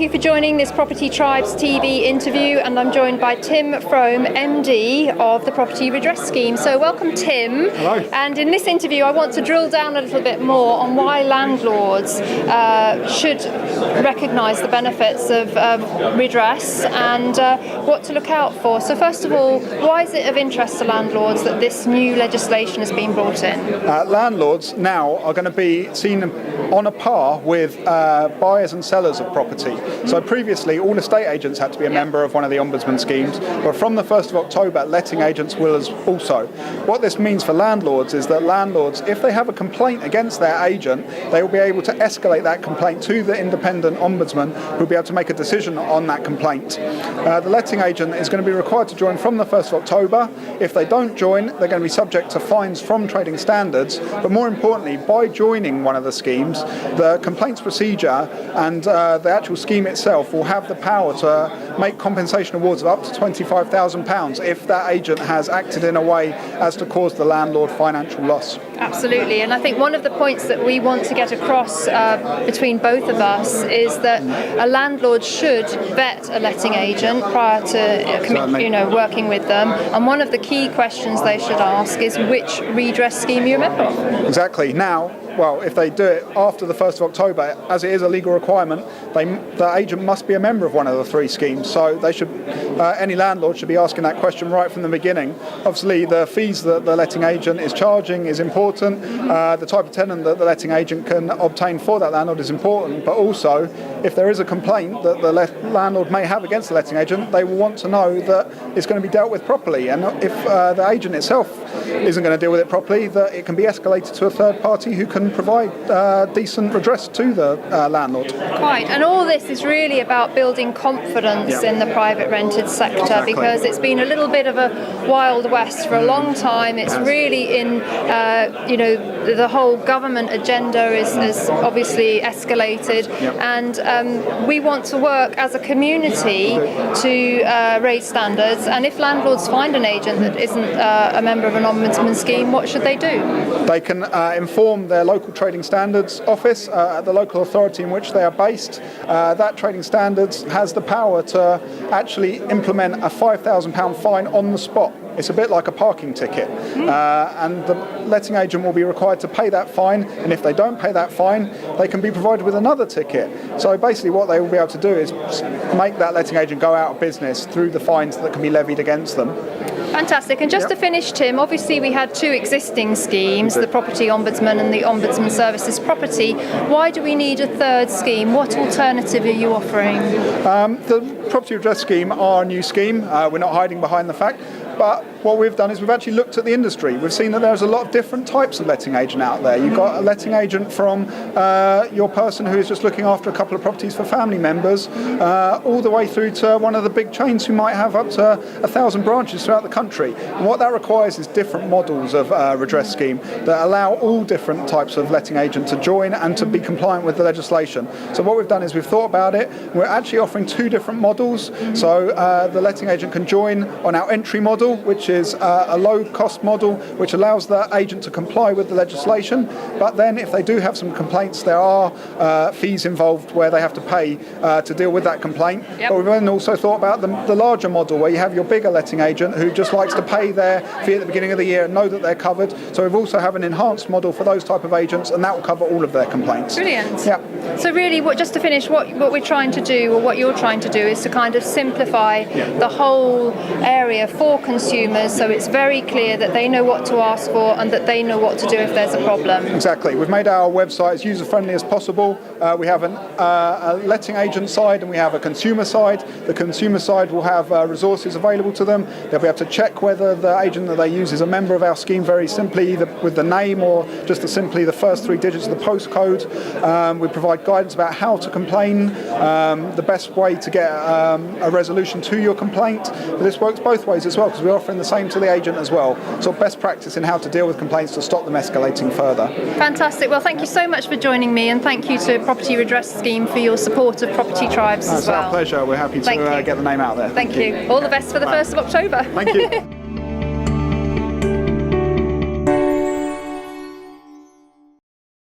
you for joining this Property Tribes TV interview, and I'm joined by Tim Frome, MD of the Property Redress Scheme. So welcome, Tim. Hello. And in this interview I want to drill down a little bit more on why landlords should recognise the benefits of redress and what to look out for. So first of all, why is it of interest to landlords that this new legislation has been brought in? Landlords now are going to be seen on a par with buyers and sellers of property. So previously all estate agents had to be a member of one of the Ombudsman schemes, but from the 1st of October letting agents will also. What this means for landlords is that landlords, if they have a complaint against their agent, they will be able to escalate that complaint to the independent Ombudsman, who will be able to make a decision on that complaint. The letting agent is going to be required to join from the 1st of October. If they don't join, they're going to be subject to fines from trading standards, but more importantly, by joining one of the schemes, the complaints procedure and the actual scheme itself will have the power to make compensation awards of up to £25,000 if that agent has acted in a way as to cause the landlord financial loss. Absolutely, and I think one of the points that we want to get across between both of us is that a landlord should vet a letting agent prior to working with them, and one of the key questions they should ask is which redress scheme you're a member of. Exactly. Now, well, if they do it after the 1st of October, as it is a legal requirement, the agent must be a member of one of the three schemes. So they should, any landlord should be asking that question right from the beginning. Obviously, the fees that the letting agent is charging is important. The type of tenant that the letting agent can obtain for that landlord is important. But also, if there is a complaint that the landlord may have against the letting agent, they will want to know that it's going to be dealt with properly. And if the agent itself isn't going to deal with it properly, that it can be escalated to a third party who can provide decent redress to the landlord. Quite, and all this is really about building confidence in the private rented sector, because it's been a little bit of a wild west for a long time. It's really in, the whole government agenda is obviously escalated, and we want to work as a community to raise standards. And if landlords find an agent that isn't a member of an Ombudsman scheme, what should they do? They can inform their local trading standards office at the local authority in which they are based. That trading standards has the power to actually implement a £5,000 fine on the spot. It's a bit like a parking ticket, and the letting agent will be required to pay that fine, and if they don't pay that fine, they can be provided with another ticket. So basically what they will be able to do is make that letting agent go out of business through the fines that can be levied against them. Fantastic. And just to finish, Tim, obviously we had two existing schemes, the Property Ombudsman and the Ombudsman Services Property. Why do we need a third scheme? What alternative are you offering? The Property Redress Scheme are a new scheme. We're not hiding behind the fact. But what we've done is we've actually looked at the industry. We've seen that there's a lot of different types of letting agent out there. You've got a letting agent from your person who is just looking after a couple of properties for family members, all the way through to one of the big chains who might have up to 1,000 branches throughout the country. And what that requires is different models of redress scheme that allow all different types of letting agent to join and to be compliant with the legislation. So what we've done is we've thought about it. We're actually offering two different models. So the letting agent can join on our entry model, which is a low-cost model which allows the agent to comply with the legislation. But then if they do have some complaints, there are fees involved where they have to pay to deal with that complaint. But we've then also thought about the larger model where you have your bigger letting agent who just likes to pay their fee at the beginning of the year and know that they're covered. So we've also have an enhanced model for those type of agents, and that will cover all of their complaints. Brilliant. Yeah. So really, just to finish, what we're trying to do, or what you're trying to do, is to kind of simplify the whole area for consumers, so it's very clear that they know what to ask for and that they know what to do if there's a problem. Exactly. We've made our website as user-friendly as possible. We have a letting agent side and we have a consumer side. The consumer side will have resources available to them. They'll be able to check whether the agent that they use is a member of our scheme very simply, either with the name or just simply the first three digits of the postcode. We provide guidance about how to complain, the best way to get a resolution to your complaint. But this works both ways as well, because we're offering the same to the agent as well. So best practice in how to deal with complaints to stop them escalating further. Fantastic. Well, thank you so much for joining me, and thank you to Property Redress Scheme for your support of Property Tribes as well. It's our pleasure. We're happy to get the name out there. Thank you. All the best for the 1st of October. Thank you.